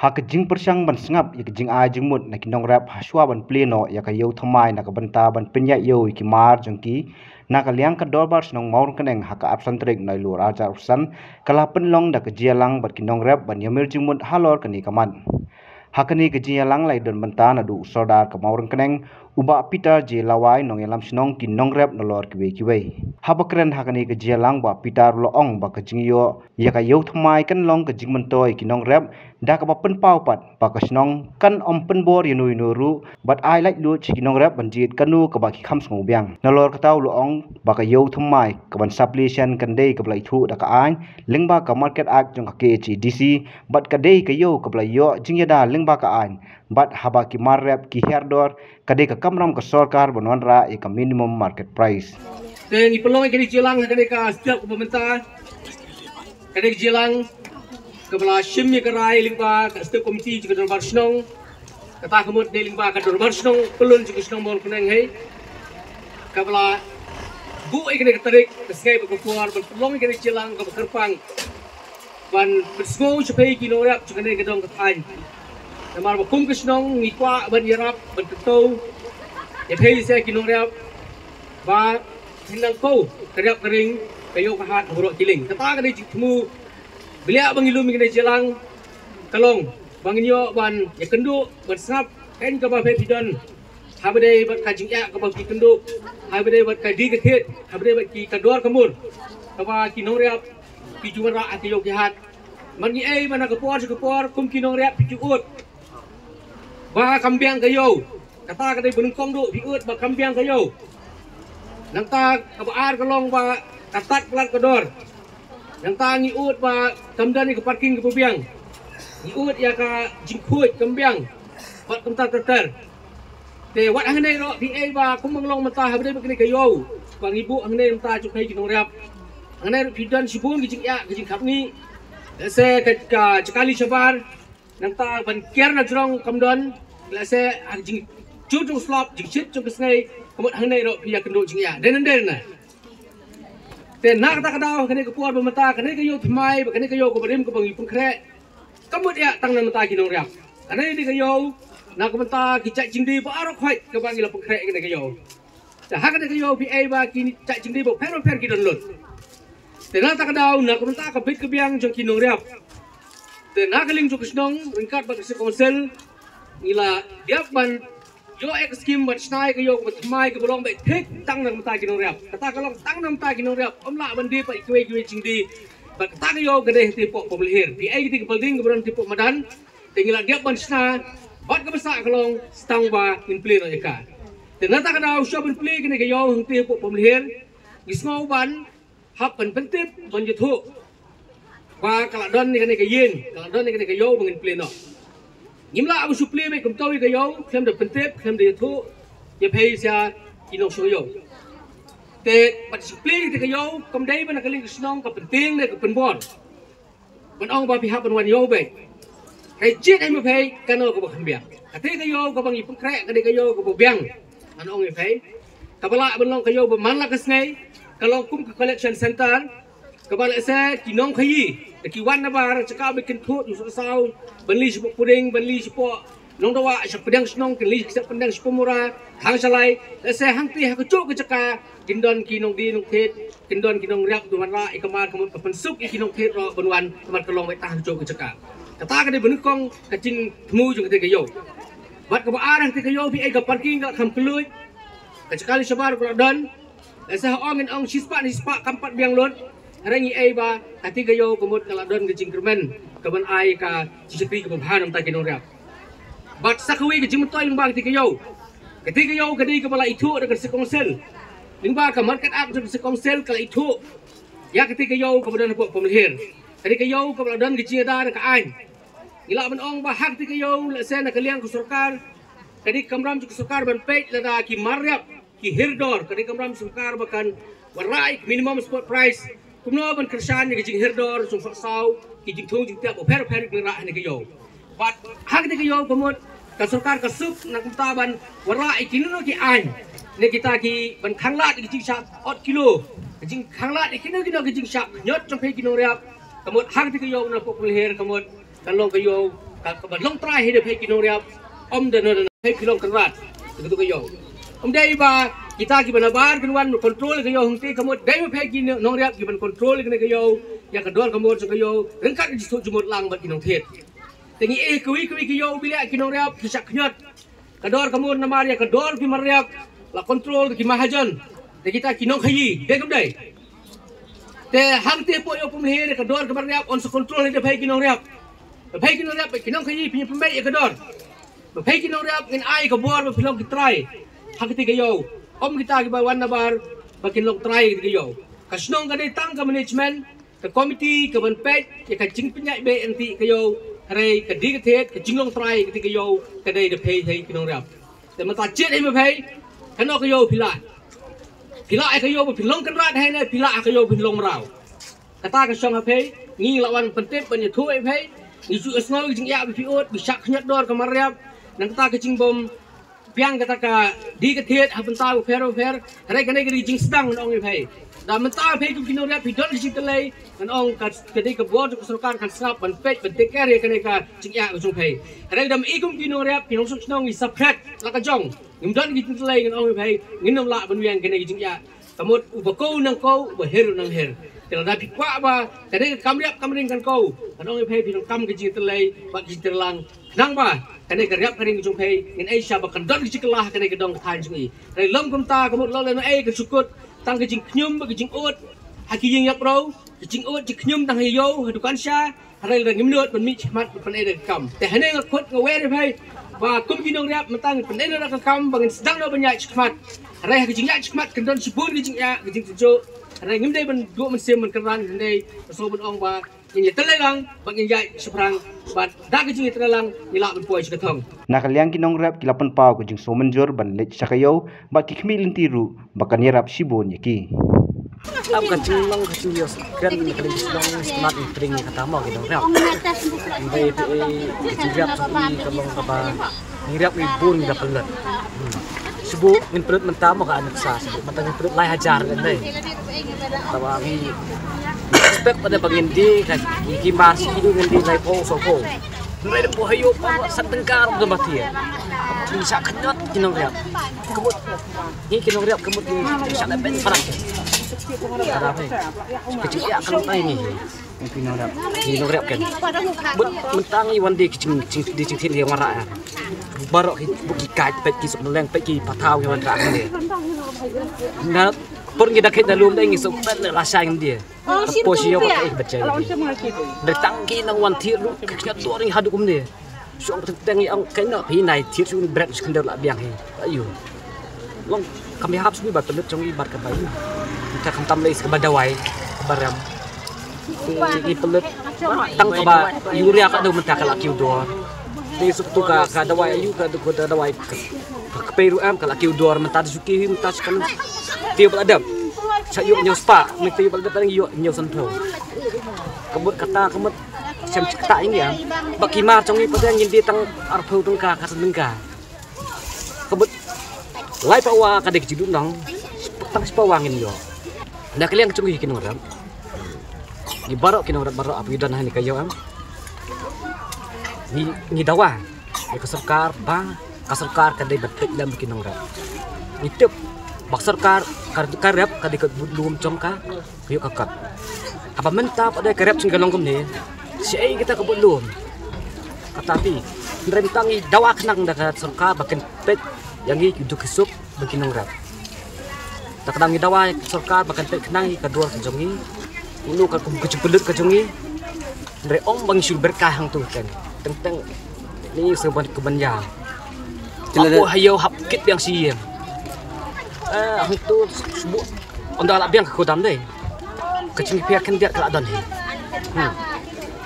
hak jing persang ban sengap ya jing a jing mut na kinong rap haswa ban pleno ya ka yo thamai na ka banta ban penya yo ki mar jongki na ka liang ka dorbar snong maur kaneng hak absan trek na lu raja usan kala penlong da ka jialang ban kinong rap ban yamir jing mut halor kani kaman hakani ka jialang lai don banta na du sodar ka maur kaneng uba Peter je lawai nong yalam snong kinong rap na lor kiwe habakren hakani ka jialang ba Peter lo ong ba ka jing yo ya ka yo thamai kan long ka jing mentoi kinong rap da ka pen pau pat ba ka snong kan om pen bor yinu ru bat ai like lu chikinong rap ban jit kanu ka ba ki kham sngo byang na lor ka taw lo ong ba ka yo thamai ka ban suppletion kan dei ka blai thu da ka ai lingba ka market act jong ka KHDC bat ka dei ka yo ka blai yo jingya da lingba ka ai bat haba ki mar rap ki herdor ka dei ka kamram ka sarkar banwan ra e ka minimum market price dan ipelong kini jelang kini ka setiap pemerintah kini jelang kepala shimmi kerai lingba ke setiap komiti juga dorbar snong kata kemud de lingba ke dorbar snong pelun juga snong bol keneng hei kepala bu kini ketarik kesengai berkuar berpelong kini jelang ke berkerpang ban bersgo cepai kino rap juga kini gedong ketain namar berkum ke snong ngikwa ban yarap ban ketau ya pei saya kino rap ba hinang kau kerap kering kayo kahat buruk kiling kata kini temu beliau bangilum kini jelang kalong banginyo ban ya kendu bersap kan ke babe bidon habade bat kajing ya ke babe kendu habade bat kadi kethet habade bat ki kador kemur kapa kinong riap pijuan ra atiyo kihat mangi ai mana ke por kum kinong riap pijuut ba kambiang kayo kata kini benungkong du piut ba kambiang kayo nangta kabaar kalong ba katat pelat kador yang tangi ut ba kamdan ni ke parking ke pubiang ni ut ya ka jingkut kambiang bat kamtar terter te wat angne ro bi ai ba kumanglong mata habde bekni kayo bang ibu angne mata cukai kinong rap angne pidan sibun ki jing ya ki jing khapni se ka cekali sabar nang ta ban kier na jrong kamdon se jing jujung slop jing chit jung kesngai kemut angne ro pi ya kendo jing ya den naแต่นักตะกดาวคันนี้ก็ปวดบนมาตาคันนี้ก็โยทำไมคันนี้ก็โยก็บริมก็บังอยู่ปุ่นแคร์ก็มุดเนี่ยตั้งนั้นมาตากินนองเรียบคันนี้ก็โยนักมาตากินใจจริงดีบ่อารมณ์ไข่ก็บังอยู่ปุ่นแคร์กันนี้ก็โยแต่หากคันนี้ก็โยพี่เอว่ากินใจจริงดีบ่แพ้แพ้กินโดนหลุดแต่นักตะกดาวนักมาตากับบิดกับยังจงกินนองเรียบแต่นักลิงจงกินนองริงกัดบังสิคอนเซลนี่ละเดียบบันyo ek skim bat snai ke yo bat mai ke bolong bai thik tang nam ta kinong riap kata kalong tang nam ta kinong riap omla bandi pai kwe jingdi bat kata ke yo gede tipo pemlihir di ai ti building ke beron tipo madan tinggal dia ban sna bat ke besa kalong stang ba in play no eka tenata ka daw shop in play kini ke yo hung tipo pemlihir gisngau ban hap ban pentip ban juthu ba kala don ni kini ke yin kala don ni kini ke yo bangin play no Nimla abu supli me kum tawi kayo klem de pentip klem de thu ye pay sia kino soyo te bat supli te kayo kum dai ban kaling snong ka penting le ka penbon ban ong ba pihak ban wan yo be kai jit ai me pay kano ko ba khambia ate kayo ko bang ipung krek ka de kayo ko ba biang an ong e pay kabala ban long kayo ba man la ka sngai kalong kum ka collection center kabala sa kinong khayi ki wan na ba chaka be kin thu yu sao beli sepo puding beli sepo nong dawa sa pedang snong keli sa pedang sepo mura hang salai se hang ti ha kucuk ke caka kindon kinong di nong thet kindon kinong riap tu ra ikamar kamut pensuk kinong thet ro benwan kamar kelong bai tah kucuk ke caka kata ka de benukong kacing temu jung te kayo bat ka ba arang te kayo bi ai ka parking ka kham kluy ka cakali sabar ko don se ong en ong sispa kampat biang lot Harangi ai ba ati kayo kamut kaladon ke jingkermen kaban ai ka jikri ke bahan ta kinong riap bat sakwi ke jimtoy limbang ti kayo ketika kayo kadi ke bala itu dekat sekonsel limbang ka market up dekat sekonsel kala itu ya ketika kayo kemudian pok pemlihir kadi kayo ke baladon ke jingada ka ai ila ban ong ba hak ti kayo la sen ka liang ku sarkar kadi kamram ku sarkar ban peit la ki mariap ki hirdor kadi kamram sarkar bakan warai minimum spot price kumno ban kersan ni jing herdor sung sau ki jing thung jing tiap per ni ra ni kayo bat hak ni kayo komot ka sarkar ka sup nak taban wara ikino ki an ni kita ki ban khanglat ki jing sap 8 kilo jing khanglat ikino ki jing sap nyot trong pe kino riap komot hak ni kayo na popul her komot kalong kayo ka long trai he de phe kinong riap om de no phe pilong kerat tu ka yo om dai ba kita ki bana bar kan control ka yo hungti kamut dai phe ki nong riap ki ban control ka yo ya ka dor kamut ka yo rengkat ji su jumut lang ba kinong thet tengi kui ki yo bila kinong riap ki sak knyot ka dor kamut na maria ka dor ki mariap la control ki mahajan de kita kinong khayi de kam dai te hangte po yo pum he ka dor ka mariap on control de phe kinong riap phe kinong riap kinong khayi pi pum bai ka dor phe kinong riap in ai ka bor ba pilong ki try hangte ka yo om kita ki ba wan na bar ba kinong try ka yo kasnong ka dai tang ka management ka committee ka ban pet ya ka jing pinyai be anti ka yo re ka di ka thet ka jing long try ka yo ka dai de phe thai kinong riap te ma ta chet ai ma phe ka no ka yo pila ai ka yo ba pilong kan rat hai na pila ka yo pilong rau kata ka song phe ngi lawan pentep ban ya thu ai phe ni su asnau jing ya bi ot bi sak knyat dor ka mariap nang kata ka jing bom piang kata ka di ka thet ha penta fer re ka ne ka jing sedang ong phe da menta phe ku kinong riap pidon si telai kan ong ka dei ka bor ku sarkar kan snap ban pet ban take care ka ne ka jing ya ka song phe re dam i kum kinong riap pinong sok snong i sapret la ka jong ngim don ki telai kan ong phe ngin nom la ban wiang ka ne jing ya kamut ubako nang ko ba her nang her kalau dah pikwa ba kadang kamriap kamring kan kau kadang ai phei pinong kam ke jing telai ba jing terlang nang ba kadang kariap karing jong phei in asia ba kan don ki kelah kadang kedong than jui dari lom kum ta kamut lo le ai ke sukut tang ke jing knyum ba ke jing ot haki jing yap ro ke jing ot jing knyum tang yo hadukan sha hari le ngim nut ban mi chmat ban ai de kam te hane ngakut ngawe de phei ba kum kinong riap mentang ban ai le ka kam bangin sedang no banyak chmat hari ke jing ya chmat kan don sibun ke jing ya ke jing jo Rai ngim dai ban dua man sem man keran dai so ban ong ba yin telai lang bang yin yai seprang ba da ke jing telang ni la ban poi sekatong nak liang kinong rap kilapan pau ko jing somen jor ban lech sakayo ba ki khmi lintiru ba kan yarap sibon yaki am kan jing long ka jing yos kan ni kan long smart pring kata mo kinong rap dai jing rap so ni kalong ka ba ni rap ni bun da pelat sebu min perut mentamo ka anak sa sebu matang perut lai hajar kan dai tawangi spek pada bagian di kan iki masih itu ngendi lai po so po mulai de po hayo pa sa tengkar do mati ya bisa kenyot kinong riap kemut ni kinong riap kemut ni bisa na ben parak ada apa kecil ya kalau tai ni kinong riap kan but mentangi wandi kicing di cing yang warna barok buki kaj pet ki sok leng pet ki patau yang warna ni na pun kita kena lum dah ngisuk pet le rasa yang dia posisi apa baca dari tangki nang wan thiru kena turing haduk dia so tengi ang kena pi nai thiru break skender la biang he ayo long kami harus ni bat pelut trong ibat ka bayu kita kam tam lais ke badawai baram ni pelut tang ka ba yuria ka do mentak la kiu dor ni suk tu ka dawai ayu ka do ka dawai ka peru am ka la kiu dor mentat suki mentas kan tiêu bal adam sayuk nyo spa mesti bal adam yuk nyo sentro kebut kata kemut sem cekta ini ya baki mar trong ni pada ngin di tang arphau tang ka senengka kebut lai pawa ka dek jidun nang tang spa wangin yo nak kalian kecungi kinong ram ni barok kinong ram barok api dan hani kayo am ni dawa ka sarkar ba ka sarkar ka dei betek dam kinong ram ni tep bak sarkar karep ka dikat budlum congka kayo kakap apa menta pada karep sing galong kum ni si ai kita ka budlum katapi rentangi dawa kenang da sarkar bakin pet yang gi duk sup bakin ngrap tak kenang dawa sarkar bakin pet kenang ka dua jongi ulu ka kum kejebelut ka jongi re om bang sul berkah hang tu kan tentang ni seban kebanya aku hayo hap kit yang siem hang tu sebu onda la biang ko dam dei kecing pia kan dia kala dan he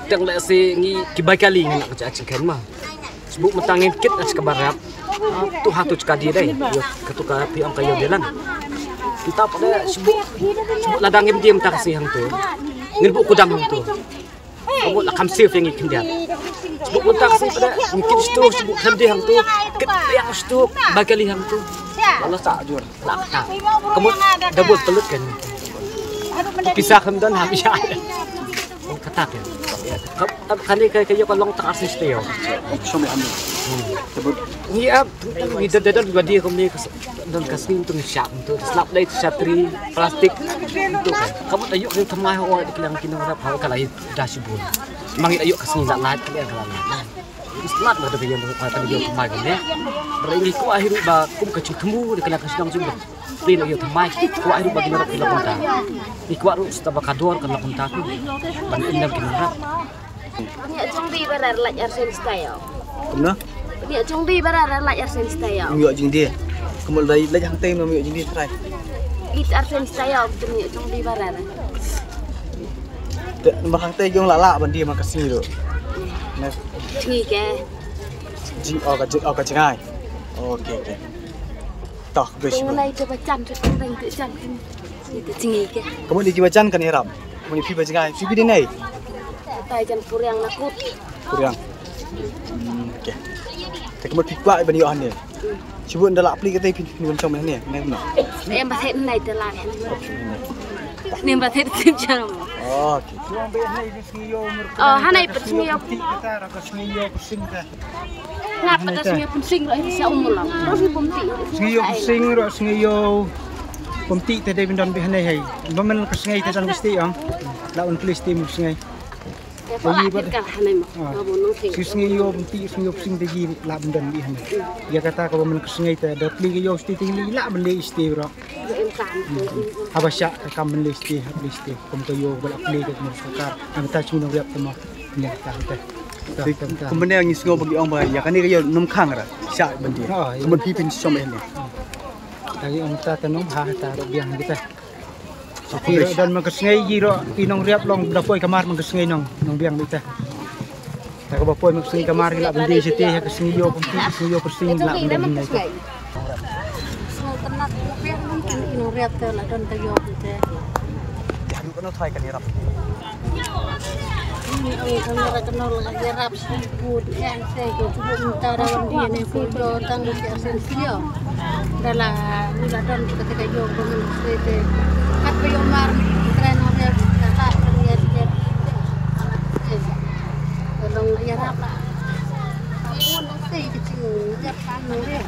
tang la se ngi kibai kali ngana ka cha kan ma sebu metangin kit as ka barap tu hatu ka dia dei yo ketuka pi am kayo delan kita pada sebu ladang em tak si hang tu ngin bu kudam hang tu kamu la kam sif yang ikin dia sebu tak si pada mungkin stu sebu kan dia hang tu kit yang stu bakali hang tu Allah tak jur lakta kamu double pelut kan pisah kemudian habis katak ya kan kayo kalong tak arsis tayo Show me amin. Sebut. iya kita juga dia kami dan kasih untuk siap untuk slap light satri plastik untuk kamu tayo kayo tamai ho dikilang kinurap ha kala dashboard mangit ayo kasih nak light kaya kala Islat ba dapat yang kata dia tamai kan ya berini ko ahiru ba kum kacung temu dikilang kasih nang sumber Pino yo tamai ko ahiru ba ginarap kila punta ikwaru stabakador kan punta tu ban indam kinurap Nya chung di barar laj arsen style. Kena? Nya chung di barar laj arsen style. Miyok jing dia. Kemudian dari lagi yang tem miyok jing dia try. It arsen style betul nya chung di barar. Nombor hang teh jong lala ban dia makasih tu. Nah, Ngi ke. jing ka cengai. Okey. Tah bes. Mulai coba cam tu teng tu cam. Itu ngi ke. Kemudian di bacan kan hiram. Kemudian pi bacengai. Pi dia nai. Tai jan puriang nakut. Kurang. Okey. Tapi kemudian pi kuat ban yo han dia. Cuba ndak aplik kita pi macam mana ni. Nah. Em ba thet nai te la. Ni ba thet tim jam. Okey. Oh, hanai pet ngi yo. Kita raka sengiyo pusing ka. Ngap pet ngi pun sing ro sia umulang. Terus ni pom ti. Sengiyo pusing ro sengiyo pemti tadi bindon bihanai hai. Bamen kesengai ta jan gusti ang. Laun tulis tim sengai. Ko akhir ka hanai mo. Kamu nung sing. Si sengiyo pemti sengiyo pusing tadi la bindon bihanai. Dia kata ko bamen kesengai ta datli yo sti tingli la bende isti ro. Em kan. Habasya kam bende isti habli kom ko yo bal apli ke muskar. Ang ta chino riap tama. Nya ta ta. Kemudian yang sengiyo bagi orang bayar. Ya kan ni yo nom khang ra. Syak ban dia. Kemudian pi pin som ni. Lagi ang ta tanong ha ta ro biang kita. Kira dan magkesengai giro pinong riap long dapoy kamar magkesengai nong biang kita. Tak bapoy magkesengai kamar ila bendi siti ha kesengiyo pemti sengiyo persing la bendi kita. So tenat biang mungkin ino riap te la don tayo te. Jangan kena try kan hiram. Ini kamera kenal lagi rap siput yang saya ko minta rawan dia ni foto tanggung si Arsenio. Dala nila don ketika yo komen sete. Kat yo mar tren dia kata dia dia. Kalau dia rap lah. Pun nanti kecil dia panu dia.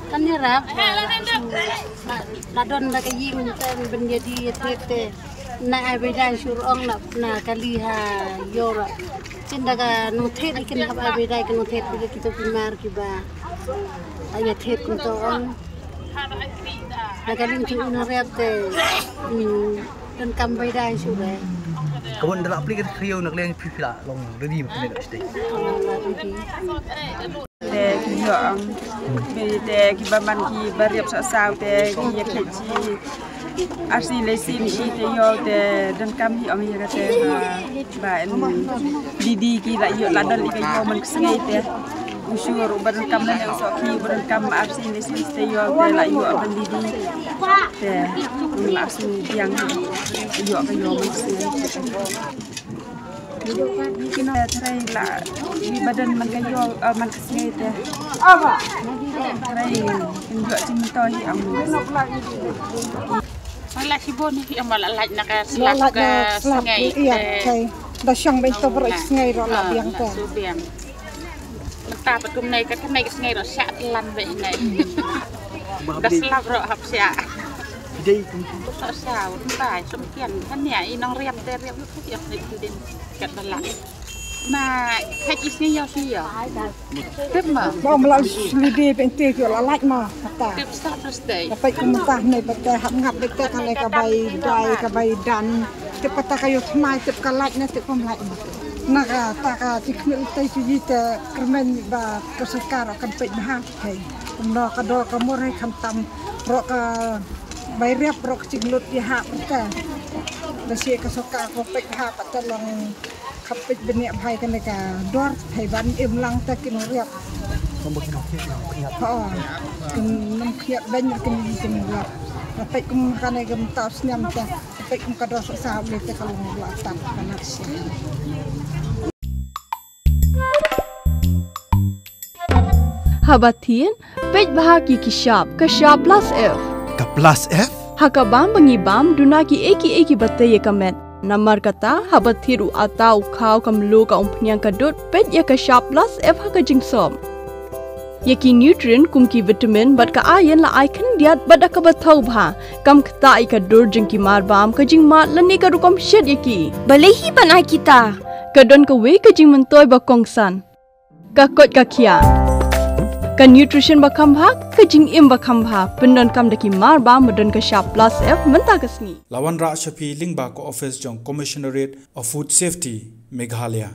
Kan dia rap. La don da kaying ten menjadi tete. Na abidai surong na kaliha yora cinda ka nuthet ikin hab abidai ka nuthet kita pimar kiba ayat het kunto on na kalin tu na repte dan kambidai sure Kemudian dalam aplik kriyo nak liang pipila long ready macam ni stay. Te kiyo ang te kibaman ki bariap sa saw te ki yakchi asli lesin ite yo te dan kami om ya te ba didi ki la yo la dal ki yo man sengai te usyur badan kam na yo ki badan kam asli lesin te yo te la yo ban didi te la asli yang yo ka yo man sengai kino try la di badan man kayo man sengai te apa try injo cinta hi am Wala si Boni yang malah laj nak selak ke sungai. Iya, kay. Dah siyang bento berai sungai ro la biang ta. Subiang. Letak betum naik ke naik sungai ro syak telan be ini. Dah selak ro hap syak. Jadi Sok saw, tai sumkian kan ya inong riap te riap yang din kat balak. Ma haji sini yo si yo. Tip ma. Mau melau lidi bente yo la laj ma kata. Tip stop terus deh. Dapat kumentah nei bete hap ngap bete kale ka bai dan tip kata kayo thmai tip ka laj na tip pom laj ma. Naga taka tiknil tai ji te kermen ba kesekar kan pej ha hei. Kumno ka do ka mur hai kham tam ro ka bai riap ro cinglut ya ha bete. Dasi ka soka ko pej ha patalong kapit benek bhai kan ka dor thai ban im lang ta kin riap nombor kena ingat. ha kin nam khiat ban kin riap kapit kum kan ga mta snyam ta kapit kum ka do sa le ta kalau ngla tak kana sia Habatin pej bahagi kishap plus F ka plus F hakabam bangibam dunaki eki bataye kamet Namar kata habat thiru atau kau kamlu ka umpnyang kadut pet ya ka sharp plus F ha ka jingsom. Yaki nutrient kumki vitamin bat ka ayan la icon diat bat ka bathau bha kam kta ka dur jingki mar bam ka jing mat lani ka rukom shed yaki balehi banai kita ka don ka we ka jing mentoy ba kongsan ka kot ka khia ka nutrition ba kham bha ka jing im ba kham bha pendon kam daki mar bam modon ka sharp plus F menta kasni Lawan Ra Shafi lingba ko office jong commissionerate of food safety Meghalaya